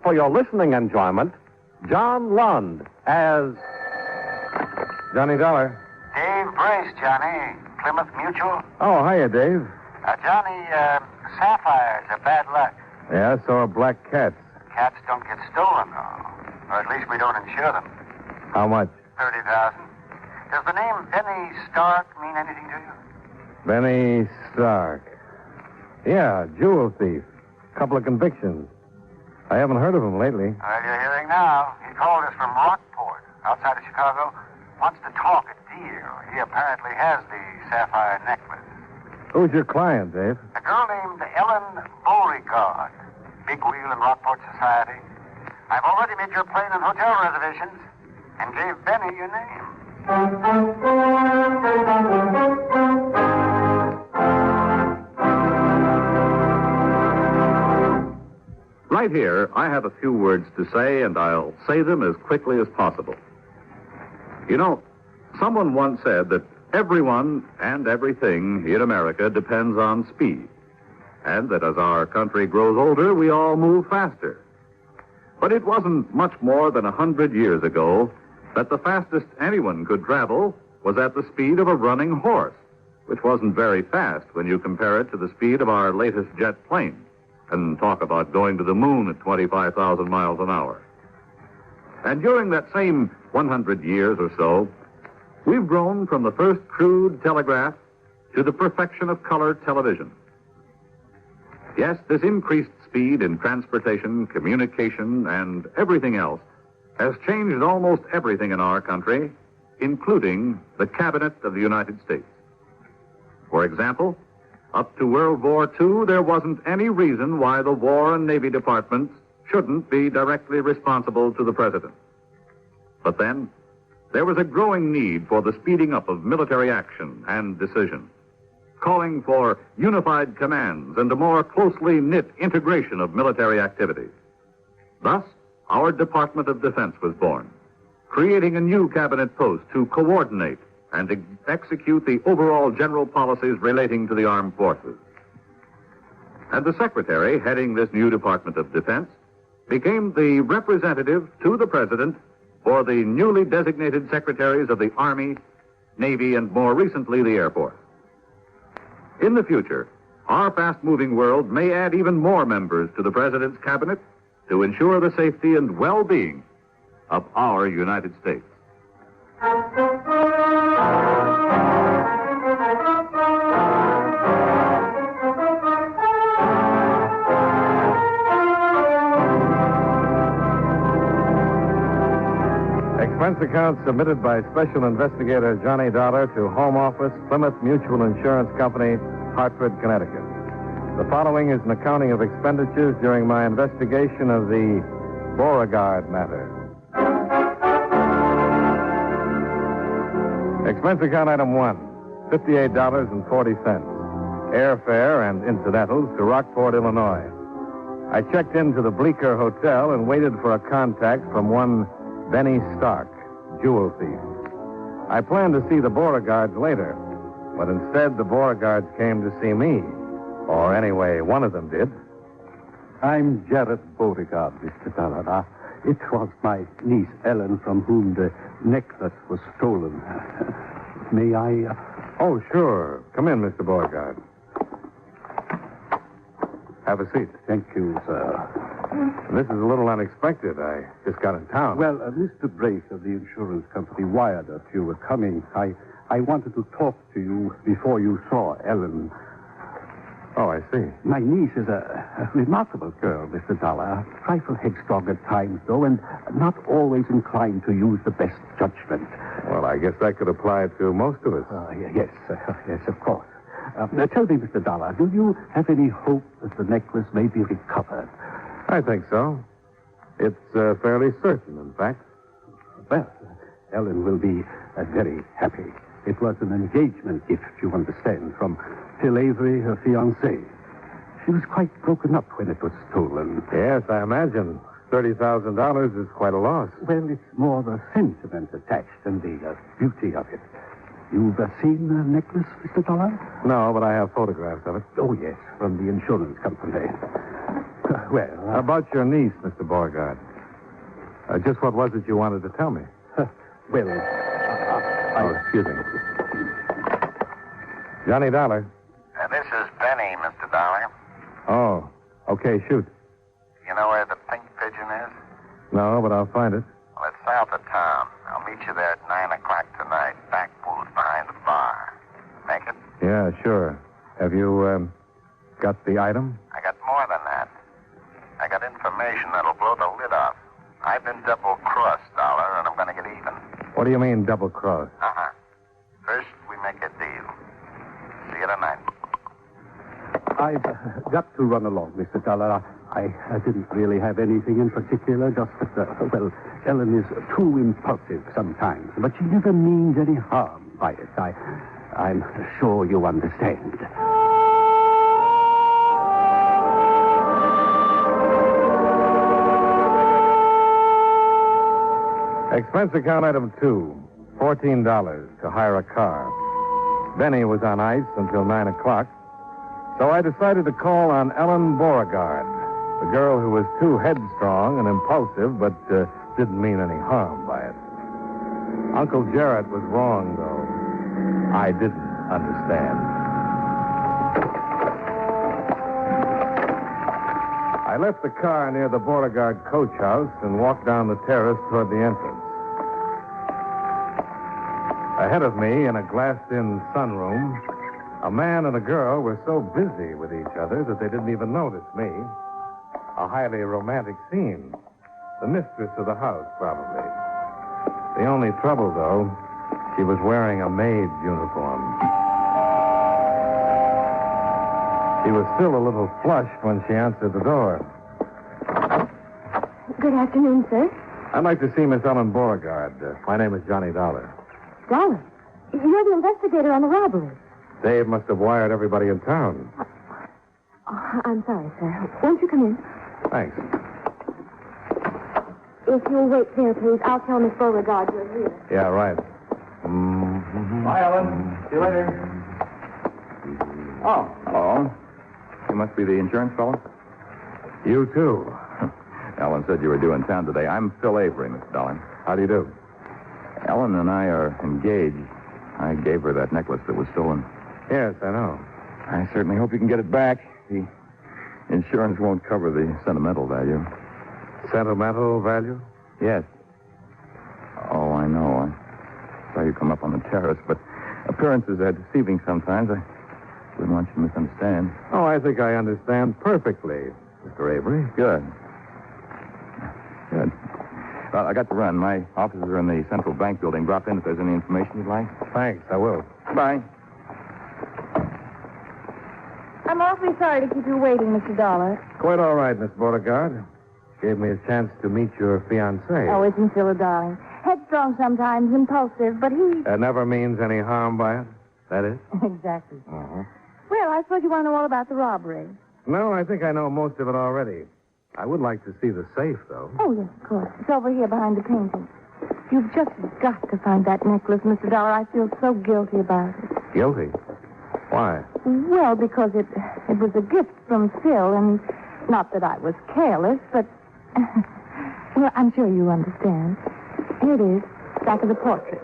for your listening enjoyment, John Lund as Johnny Dollar. Dave Brace, Johnny. Plymouth Mutual. Oh, hiya, Dave. Johnny, sapphires are bad luck. Yeah, so are black cats. Cats don't get stolen, though. Or at least we don't insure them. How much? $30,000. Does the name Benny Stark mean anything to you? Benny Stark. Yeah, jewel thief. Couple of convictions. I haven't heard of him lately. Well, you're hearing now. He called us from Rockport, outside of Chicago. Wants to talk a deal. He apparently has the sapphire necklace. Who's your client, Dave? A girl named Ellen Beauregard. Big wheel in Rockport society. I've already made your plane and hotel reservations and gave Benny your name. Right here, I have a few words to say, and I'll say them as quickly as possible. You know, someone once said that everyone and everything in America depends on speed, and that as our country grows older, we all move faster. But it wasn't much more than 100 years ago that the fastest anyone could travel was at the speed of a running horse, which wasn't very fast when you compare it to the speed of our latest jet plane, and talk about going to the moon at 25,000 miles an hour. And during that same 100 years or so, we've grown from the first crude telegraph to the perfection of color television. Yes, this increased speed in transportation, communication, and everything else has changed almost everything in our country, including the Cabinet of the United States. For example, up to World War II, there wasn't any reason why the War and Navy departments shouldn't be directly responsible to the President. But then, there was a growing need for the speeding up of military action and decision, calling for unified commands and a more closely knit integration of military activities. Thus, our Department of Defense was born, creating a new cabinet post to coordinate and execute the overall general policies relating to the armed forces. And the secretary heading this new Department of Defense became the representative to the President for the newly designated secretaries of the Army, Navy, and more recently, the Air Force. In the future, our fast-moving world may add even more members to the President's cabinet to ensure the safety and well-being of our United States. Expense account submitted by Special Investigator Johnny Dollar to Home Office, Plymouth Mutual Insurance Company, Hartford, Connecticut. The following is an accounting of expenditures during my investigation of the Beauregard matter. Expense account item 1, $58.40. Airfare and incidentals to Rockport, Illinois. I checked into the Bleecker Hotel and waited for a contact from one Benny Stark, jewel thief. I planned to see the Beauregards later, but instead the Beauregards came to see me. Or anyway, one of them did. I'm Gerald Beauregard, Mr. Dollar. It was my niece, Ellen, from whom the necklace was stolen. May I... Oh, sure. Come in, Mr. Beauregard. Have a seat. Thank you, sir. This is a little unexpected. I just got in town. Well, Mr. Brace of the insurance company wired us you were coming. I wanted to talk to you before you saw Ellen. Oh, I see. My niece is a remarkable girl, Mr. Dollar. A trifle headstrong at times, though, and not always inclined to use the best judgment. Well, I guess that could apply to most of us. Yes, yes, of course. Tell me, Mr. Dollar, do you have any hope that the necklace may be recovered? I think so. It's fairly certain, in fact. Well, Ellen will be very happy. It was an engagement gift, you understand, from Phil Avery, her fiancé. She was quite broken up when it was stolen. Yes, I imagine. $30,000 is quite a loss. Well, it's more the sentiment attached than the beauty of it. You've seen the necklace, Mr. Dollar? No, but I have photographs of it. Oh, yes, from the insurance company. well... About your niece, Mr. Beauregard. Just what was it you wanted to tell me? well, excuse me. Johnny Dollar. This is Benny, Mr. Dollar. Oh, okay, shoot. You know where the Pink Pigeon is? No, but I'll find it. Well, it's south of town. I'll meet you there at 9 o'clock tonight. Back booth behind the bar. Make it? Yeah, sure. Have you, got the item? I got more than that. I got information that'll blow the lid off. I've been double-crossed, Dollar, and I'm going to get even. What do you mean, double-cross? Uh-huh. First, we make a deal. See you tonight. I've got to run along, Mr. Dollar. I didn't really have anything in particular, just that, well, Ellen is too impulsive sometimes, but she never means any harm by it. I'm sure you understand. Expense account item 2, $14 to hire a car. Benny was on ice until 9 o'clock, so I decided to call on Ellen Beauregard, the girl who was too headstrong and impulsive, but didn't mean any harm by it. Uncle Gerald was wrong, though. I didn't understand. I left the car near the Beauregard coach house and walked down the terrace toward the entrance. Ahead of me, in a glassed-in sunroom, a man and a girl were so busy with each other that they didn't even notice me. A highly romantic scene. The mistress of the house, probably. The only trouble, though, she was wearing a maid's uniform. She was still a little flushed when she answered the door. Good afternoon, sir. I'd like to see Miss Ellen Beauregard. My name is Johnny Dollar. Dollar? You're the investigator on the robbery. Dave must have wired everybody in town. I'm sorry, sir. Won't you come in? Thanks. If you'll wait there, please, I'll tell Miss Beauregard you're here. Yeah, right. Bye, Ellen. See you later. Oh, hello. You must be the insurance fellow? You, too. Ellen said you were due in town today. I'm Phil Avery, Mr. Dollar. How do you do? Ellen and I are engaged. I gave her that necklace that was stolen. Yes, I know. I certainly hope you can get it back. The insurance won't cover the sentimental value. Sentimental value? Yes. Oh, I know. I saw you come up on the terrace, but appearances are deceiving sometimes. I wouldn't want you to misunderstand. Oh, I think I understand perfectly, Mr. Avery. Good. Well, I got to run. My offices are in the Central Bank building. Drop in if there's any information you'd like. Thanks, I will. Bye. I'm awfully sorry to keep you waiting, Mr. Dollar. Quite all right, Miss Beauregard. Gave me a chance to meet your fiancé. Oh, isn't Phil a darling? Headstrong sometimes, impulsive, but he... That never means any harm by it? That is? Exactly. Uh-huh. Well, I suppose you want to know all about the robbery. No, I think I know most of it already. I would like to see the safe, though. Oh, yes, of course. It's over here behind the painting. You've just got to find that necklace, Mr. Dollar. I feel so guilty about it. Guilty? Why? Well, because it was a gift from Phil, and not that I was careless, but... well, I'm sure you understand. Here it is, back of the portrait.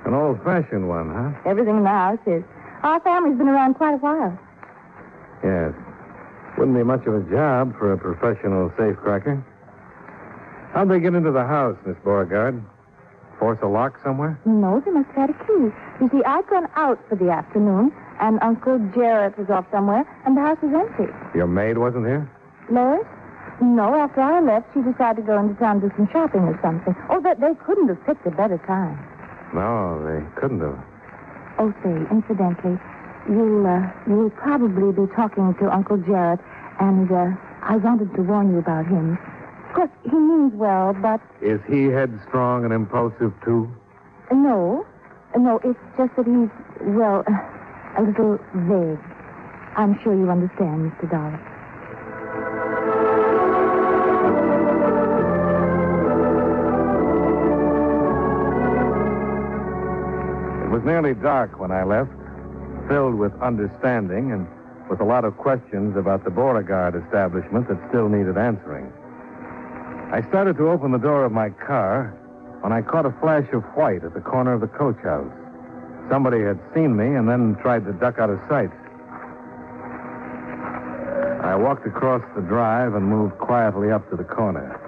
An old-fashioned one, huh? Everything in the house is. Our family's been around quite a while. Yes. Wouldn't be much of a job for a professional safecracker. How'd they get into the house, Miss Beauregard? Force a lock somewhere? No, they must have had a key. You see, I'd gone out for the afternoon, and Uncle Gerald was off somewhere, and the house was empty. Your maid wasn't here? Lois? No, after I left, she decided to go into town to do some shopping or something. Oh, they couldn't have picked a better time. No, they couldn't have. Oh, say, incidentally, you'll probably be talking to Uncle Gerald, and I wanted to warn you about him. Of course, he means well, but... Is he headstrong and impulsive, too? No, it's just that he's, well, a little vague. I'm sure you understand, Mr. Dollar. It was nearly dark when I left, filled with understanding and with a lot of questions about the Beauregard establishment that still needed answering. I started to open the door of my car when I caught a flash of white at the corner of the coach house. Somebody had seen me and then tried to duck out of sight. I walked across the drive and moved quietly up to the corner.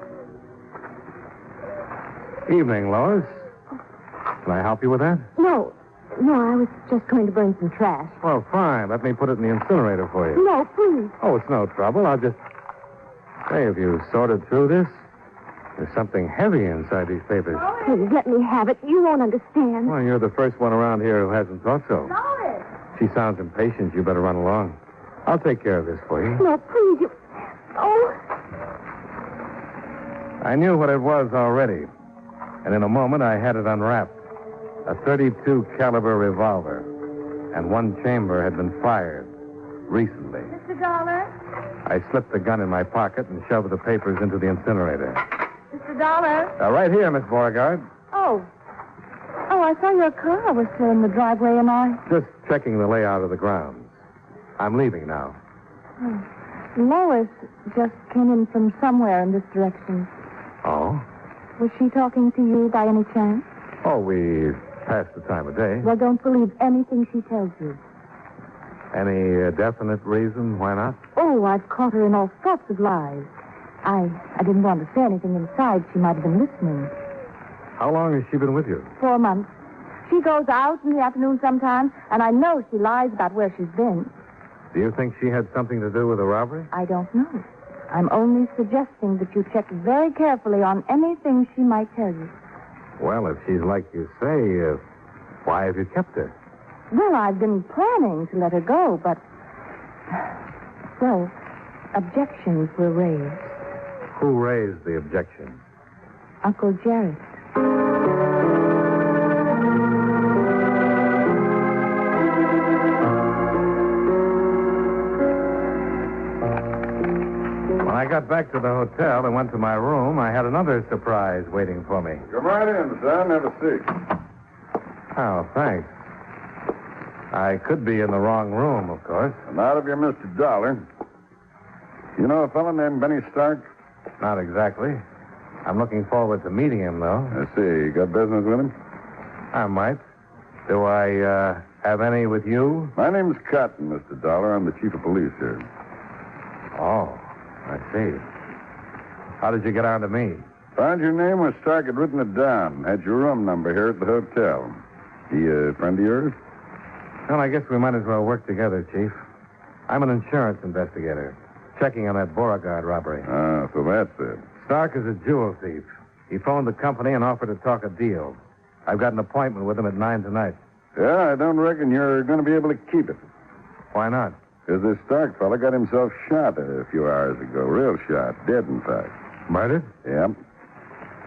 Evening, Lois. Can I help you with that? No, I was just going to burn some trash. Well, fine. Let me put it in the incinerator for you. No, please. Oh, it's no trouble. I'll just... Say, have you sorted through this? There's something heavy inside these papers. Please, let me have it. You won't understand. Well, you're the first one around here who hasn't thought so. Lois! She sounds impatient. You better run along. I'll take care of this for you. No, please, you... Oh. I knew what it was already. And in a moment, I had it unwrapped. A .32 caliber revolver. And one chamber had been fired recently. Mr. Dollar? I slipped the gun in my pocket and shoved the papers into the incinerator. Mr. Dollar? Right here, Miss Beauregard. Oh, I saw your car was still in the driveway, and I... Just checking the layout of the grounds. I'm leaving now. Lois just came in from somewhere in this direction. Oh? Was she talking to you by any chance? Oh, we passed the time of day. Well, don't believe anything she tells you. Any definite reason why not? Oh, I've caught her in all sorts of lies. I didn't want to say anything inside. She might have been listening. How long has she been with you? 4 months. She goes out in the afternoon sometimes, and I know she lies about where she's been. Do you think she had something to do with the robbery? I don't know. I'm only suggesting that you check very carefully on anything she might tell you. Well, if she's like you say, why have you kept her? Well, I've been planning to let her go, but... Well, objections were raised. Who raised the objection? Uncle Gerald. When I got back to the hotel and went to my room, I had another surprise waiting for me. Come right in, son. Have a seat. Oh, thanks. I could be in the wrong room, of course. Not if you're Mr. Dollar. You know a fellow named Benny Stark? Not exactly. I'm looking forward to meeting him, though. I see. You got business with him? I might. Do I have any with you? My name's Cotton, Mr. Dollar. I'm the chief of police here. Oh, I see. How did you get on to me? Found your name where Stark had written it down. Had your room number here at the hotel. He a friend of yours? Well, I guess we might as well work together, Chief. I'm an insurance investigator, checking on that Beauregard robbery. Ah, so that's it. Stark is a jewel thief. He phoned the company and offered to talk a deal. I've got an appointment with him at 9 tonight. Yeah, I don't reckon you're going to be able to keep it. Why not? Because this Stark fella got himself shot a few hours ago. Real shot. Dead, in fact. Murdered? Yep.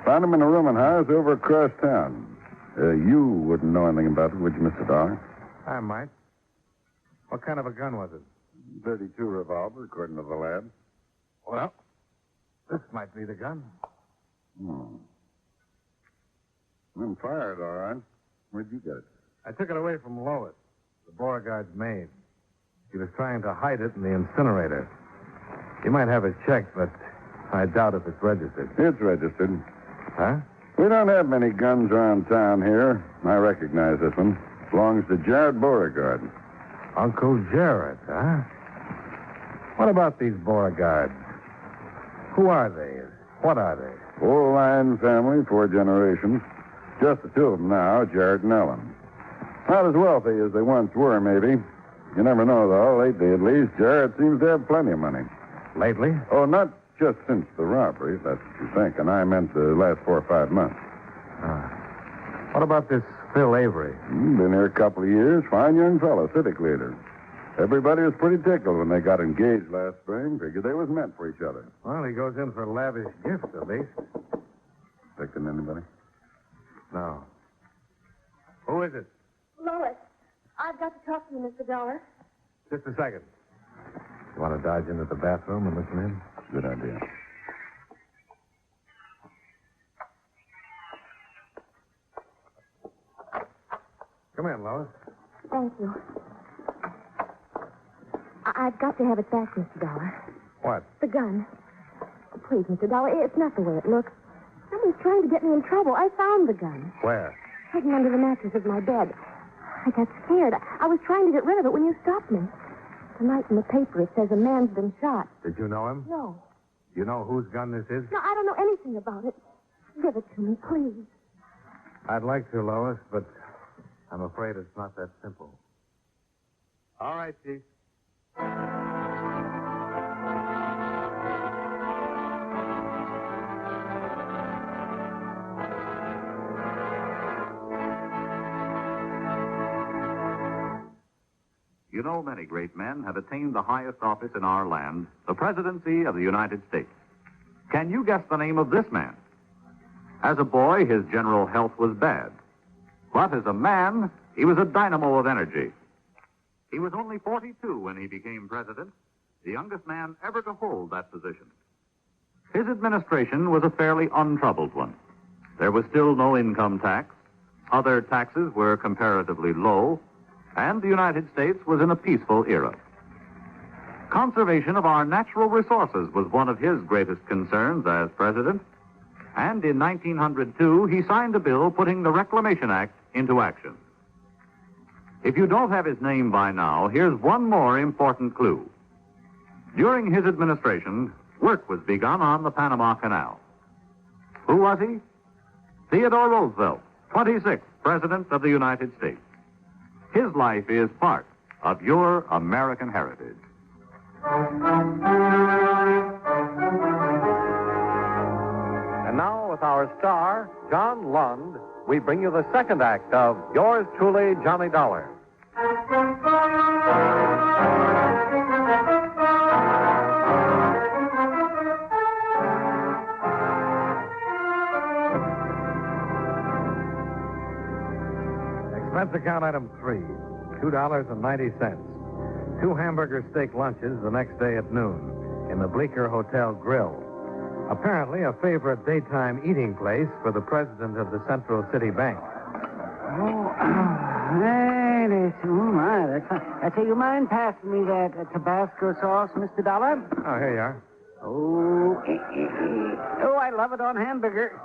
Found him in a rooming house over across town. You wouldn't know anything about it, would you, Mr. Dollar? I might. What kind of a gun was it? .32 revolver, according to the lab. Well, this might be the gun. Been fired, all right. Where'd you get it? I took it away from Lois, the Beauregard's maid. She was trying to hide it in the incinerator. You might have it checked, but I doubt if it's registered. It's registered. Huh? We don't have many guns around town here. I recognize this one. Belongs to Gerald Beauregard. Uncle Gerald, huh? What about these Beauregards? Who are they? What are they? Old line family, 4 generations. Just the two of them now, Jared and Ellen. Not as wealthy as they once were, maybe. You never know, though. Lately, at least, Jared seems to have plenty of money. Lately? Oh, not just since the robbery, if that's what you think. And I meant the last 4 or 5 months. What about this Phil Avery? Been here a couple of years. Fine young fellow, civic leader. Everybody was pretty tickled when they got engaged last spring. Figured they was meant for each other. Well, he goes in for lavish gifts, at least. Expecting anybody? No. Who is it? Lois, I've got to talk to you, Mr. Dollar. Just a second. You want to dodge into the bathroom and listen in? Good idea. Come in, Lois. Thank you. I've got to have it back, Mr. Dollar. What? The gun. Oh, please, Mr. Dollar, it's not the way it looks. Someone's trying to get me in trouble. I found the gun. Where? Hidden under the mattress of my bed. I got scared. I was trying to get rid of it when you stopped me. Tonight in the paper it says a man's been shot. Did you know him? No. You know whose gun this is? No, I don't know anything about it. Give it to me, please. I'd like to, Lois, but I'm afraid it's not that simple. All right, Chief. You know, many great men have attained the highest office in our land, the presidency of the United States. Can you guess the name of this man? As a boy, his general health was bad. But as a man, he was a dynamo of energy. He was only 42 when he became president, the youngest man ever to hold that position. His administration was a fairly untroubled one. There was still no income tax. Other taxes were comparatively low. And the United States was in a peaceful era. Conservation of our natural resources was one of his greatest concerns as president. And in 1902, he signed a bill putting the Reclamation Act into action. If you don't have his name by now, here's one more important clue. During his administration, work was begun on the Panama Canal. Who was he? Theodore Roosevelt, 26th President of the United States. His life is part of your American heritage. And now, with our star, John Lund, we bring you the second act of Yours Truly, Johnny Dollar. Expense account item 3, $2.90. 2 hamburger steak lunches the next day at noon in the Bleecker Hotel Grill. Apparently a favorite daytime eating place for the president of the Central City Bank. Do you mind passing me that Tabasco sauce, Mr. Dollar? Oh, here you are. Oh, I love it on hamburger.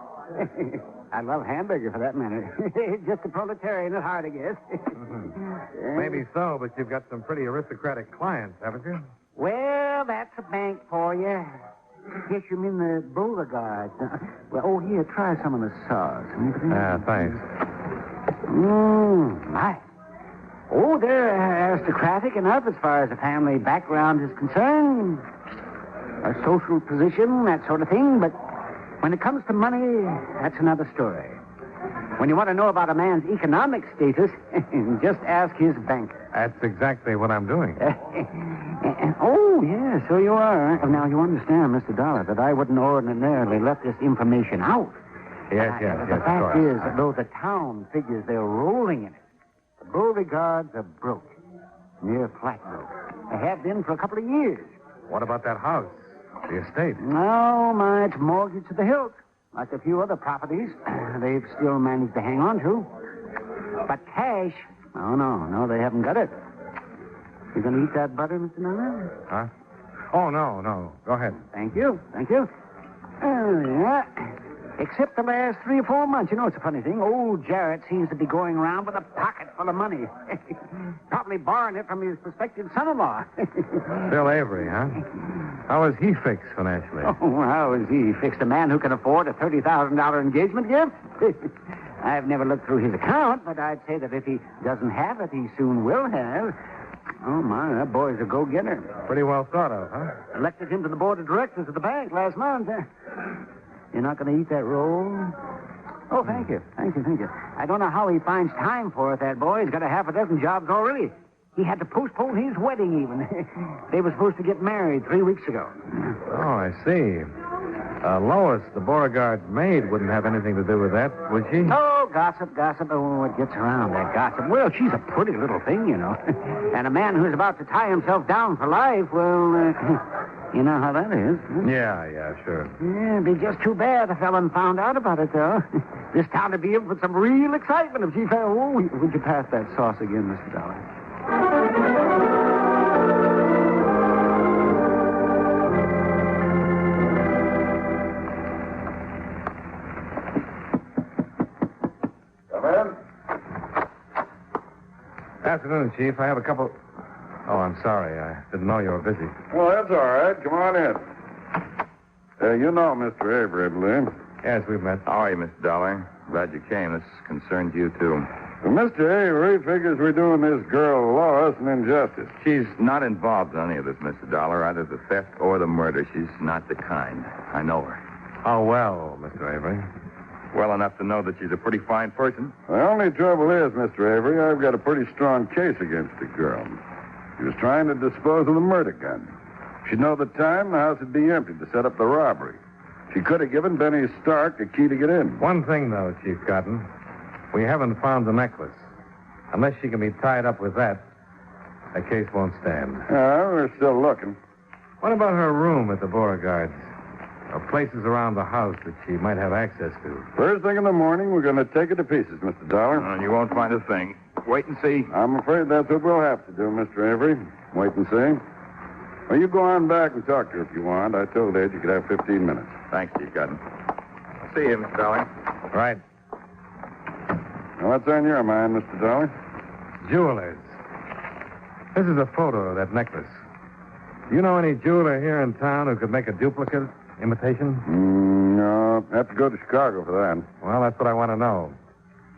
I love hamburger, for that matter. Just a proletarian at heart, I guess. Maybe so, but you've got some pretty aristocratic clients, haven't you? Well, that's a bank for you. Guess you mean the Beauregard. Well, here, try some of the sauce. Thanks. Nice. Oh, they're aristocratic enough as far as the family background is concerned. A social position, that sort of thing, but when it comes to money, that's another story. When you want to know about a man's economic status, just ask his banker. That's exactly what I'm doing. Oh, yeah, so you are. Now, you understand, Mr. Dollar, that I wouldn't ordinarily let this information out. Yes, The fact is, though the town figures they're rolling in it, the Beauregards are broke. Near flat broke. They have been for a couple of years. What about that house? The estate? No, it's mortgaged to the hilt. Like a few other properties, they've still managed to hang on to. But cash, no, they haven't got it. You going to eat that butter, Mr. Miller? Huh? Oh, no. Go ahead. Thank you. Oh, yeah. Except the last 3 or 4 months. You know, it's a funny thing. Old Jarrett seems to be going around with a pocket full of money. Probably borrowing it from his prospective son-in-law. Bill Avery, huh? How is he fixed financially? Oh, how is he fixed? A man who can afford a $30,000 engagement gift? I've never looked through his account, but I'd say that if he doesn't have it, he soon will have. Oh, my, that boy's a go-getter. Pretty well thought of, huh? Elected him to the board of directors of the bank last month. You're not going to eat that roll? Oh, thank you. I don't know how he finds time for it, that boy. He's got a half a dozen jobs already. He had to postpone his wedding, even. They were supposed to get married 3 weeks ago. Oh, I see. Lois, the Beauregard maid, wouldn't have anything to do with that, would she? Oh, gossip. Oh, it gets around, that gossip. Well, she's a pretty little thing, you know. And a man who's about to tie himself down for life, well, you know how that is. Huh? Yeah, sure. Yeah, it'd be just too bad the felon found out about it, though. This town would be in for some real excitement if she found... Oh, would you pass that sauce again, Mr. Dollar? Afternoon, Chief. I have a couple... Oh, I'm sorry. I didn't know you were busy. Oh, that's all right. Come on in. You know Mr. Avery, I believe. Yes, we've met. How are you, Mr. Dollar? Glad you came. This concerns you, too. Well, Mr. Avery figures we're doing this girl Lois an injustice. She's not involved in any of this, Mr. Dollar, either the theft or the murder. She's not the kind. I know her. Oh, well, Mr. Avery. Well enough to know that she's a pretty fine person. The only trouble is, Mr. Avery, I've got a pretty strong case against the girl. She was trying to dispose of the murder gun. If she'd know the time, the house would be empty to set up the robbery. She could have given Benny Stark a key to get in. One thing, though, Chief Cotton. We haven't found the necklace. Unless she can be tied up with that, the case won't stand. We're still looking. What about her room at the Beauregards? Or places around the house that she might have access to? First thing in the morning, we're going to take it to pieces, Mr. Dollar. You won't find a thing. Wait and see. I'm afraid that's what we'll have to do, Mr. Avery. Wait and see. Well, you go on back and talk to her if you want. I told Ed you could have 15 minutes. Thanks, Chief Cotton. I'll see you, Mr. Dollar. Right. Now, what's on your mind, Mr. Dollar? Jewelers. This is a photo of that necklace. Do you know any jeweler here in town who could make a duplicate, imitation? No. Have to go to Chicago for that. Well, that's what I want to know.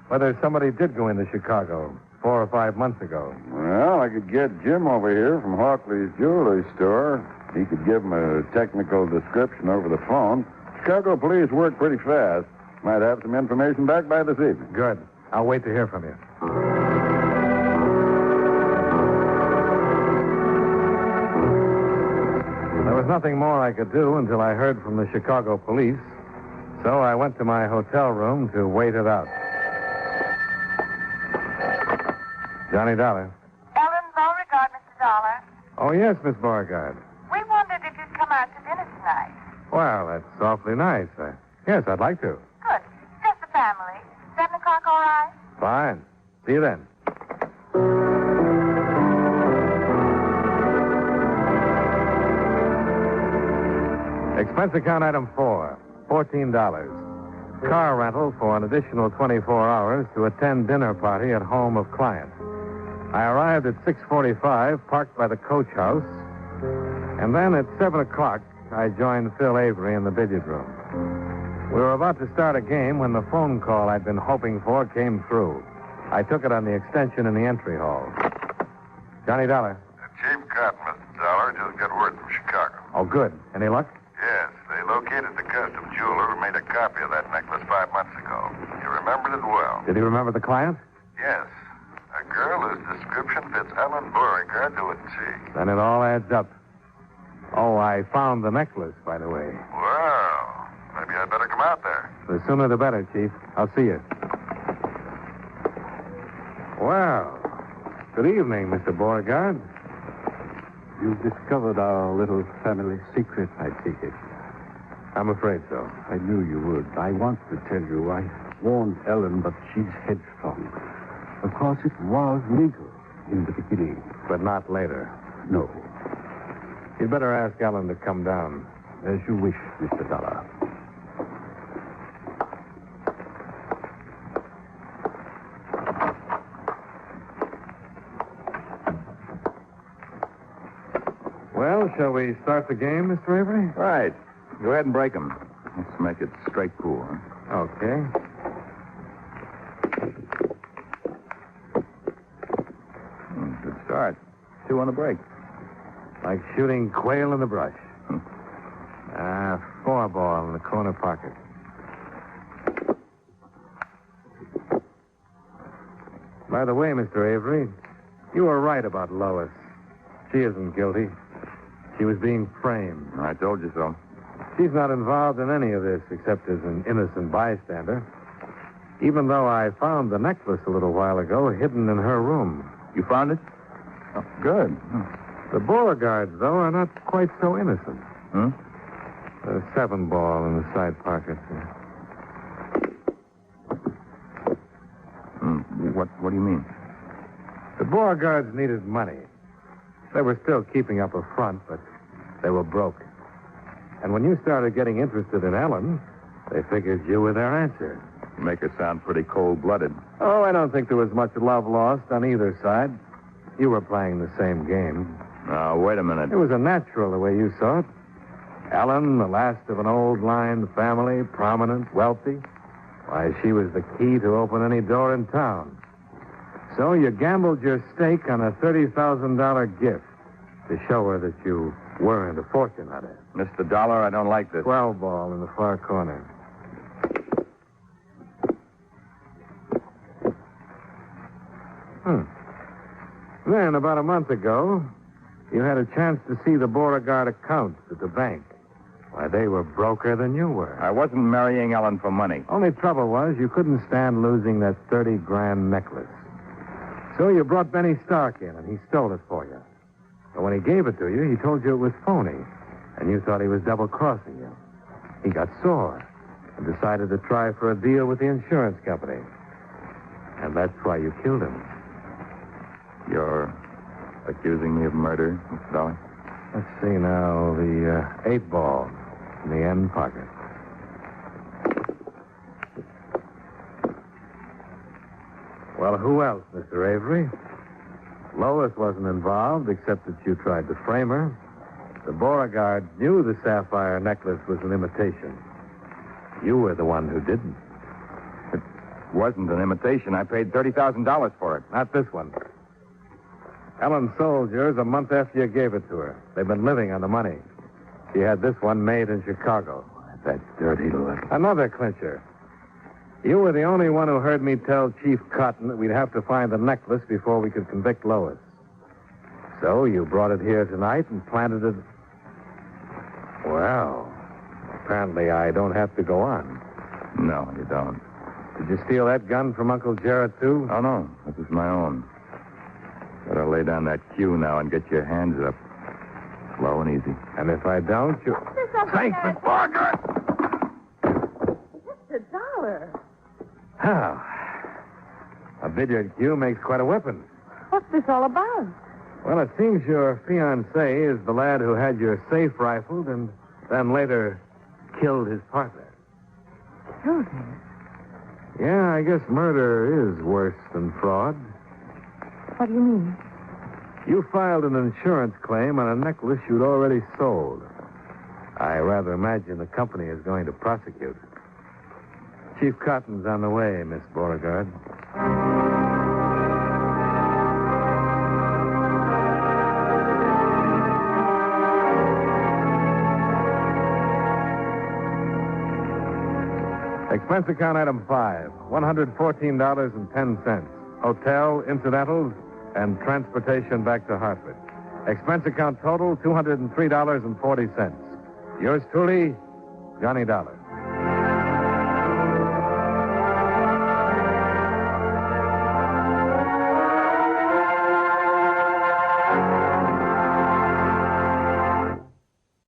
Whether somebody did go into Chicago 4 or 5 months ago. Well, I could get Jim over here from Hawkley's jewelry store. He could give him a technical description over the phone. Chicago police work pretty fast. Might have some information back by this evening. Good. I'll wait to hear from you. There was nothing more I could do until I heard from the Chicago police. So I went to my hotel room to wait it out. Johnny Dollar. Ellen Beauregard, Mr. Dollar. Oh, yes, Miss Beauregard. We wondered if you'd come out to dinner tonight. Well, that's awfully nice. Yes, I'd like to. Good. Just the family. 7 o'clock, all right? Fine. See you then. Expense account item 4, $14. Car rental for an additional 24 hours to attend dinner party at home of client. I arrived at 6:45, parked by the coach house, and then at 7 o'clock, I joined Phil Avery in the billiard room. We were about to start a game when the phone call I'd been hoping for came through. I took it on the extension in the entry hall. Johnny Dollar. Chief Cotton, Mr. Dollar, just got word from Chicago. Oh, good. Any luck? Yes, they located the custom jeweler who made a copy of that necklace 5 months ago. He remembered it well. Did he remember the client? Yes. A girl whose description fits Ellen Beauregard to a T. Then it all adds up. Oh, I found the necklace, by the way. Well, maybe I'd better come out there. The sooner the better, Chief. I'll see you. Well, good evening, Mr. Beauregard. You've discovered our little family secret, I take it. I'm afraid so. I knew you would. I want to tell you. I warned Ellen, but she's headstrong. Of course, it was legal in the beginning. But not later. No. You'd better ask Ellen to come down. As you wish, Mr. Dollar. Well, shall we start the game, Mr. Avery? Right. Go ahead and break them. Let's make it straight pool, huh? Okay. Good start. 2 on the break. Like shooting quail in the brush. 4 ball in the corner pocket. By the way, Mr. Avery, you were right about Lois. She isn't guilty. She was being framed. I told you so. She's not involved in any of this except as an innocent bystander. Even though I found the necklace a little while ago hidden in her room. You found it? Oh, good. The Beauregards, though, are not quite so innocent. Hmm? The 7 ball in the side pocket. What do you mean? The Beauregards needed money. They were still keeping up a front, but they were broke. And when you started getting interested in Ellen, they figured you were their answer. You make her sound pretty cold-blooded. Oh, I don't think there was much love lost on either side. You were playing the same game. Now, wait a minute. It was a natural the way you saw it. Ellen, the last of an old line family, prominent, wealthy. Why, she was the key to open any door in town. So you gambled your stake on a $30,000 gift to show her that you weren't a fortune hunter. Mr. Dollar, I don't like this. 12 ball in the far corner. Then, about a month ago, you had a chance to see the Beauregard accounts at the bank. Why, they were broker than you were. I wasn't marrying Ellen for money. Only trouble was you couldn't stand losing that $30,000 necklace. So you brought Benny Stark in, and he stole it for you. But when he gave it to you, he told you it was phony, and you thought he was double-crossing you. He got sore and decided to try for a deal with the insurance company. And that's why you killed him. You're accusing me of murder, Mr. Dollar? Let's see now, the 8 ball in the end pocket. Well, who else, Mr. Avery? Lois wasn't involved, except that you tried to frame her. The Beauregard knew the sapphire necklace was an imitation. You were the one who didn't. It wasn't an imitation. I paid $30,000 for it. Not this one. Ellen sold yours a month after you gave it to her. They've been living on the money. She had this one made in Chicago. That dirty look. Another clincher. You were the only one who heard me tell Chief Cotton that we'd have to find the necklace before we could convict Lois. So you brought it here tonight and planted it. Well, apparently I don't have to go on. No, you don't. Did you steal that gun from Uncle Gerald, too? Oh, no. This is my own. Better lay down that cue now and get your hands up. Slow and easy. And if I don't, you... Thanks, Miss Beauregard! Mr. Dollar. How? A billiard cue makes quite a weapon. What's this all about? Well, it seems your fiancé is the lad who had your safe rifled and then later killed his partner. Killed him? Yeah, I guess murder is worse than fraud. What do you mean? You filed an insurance claim on a necklace you'd already sold. I rather imagine the company is going to prosecute. Chief Cotton's on the way, Miss Beauregard. Expense account item 5, $114.10. Hotel, incidentals, and transportation back to Hartford. Expense account total, $203.40. Yours truly, Johnny Dollar.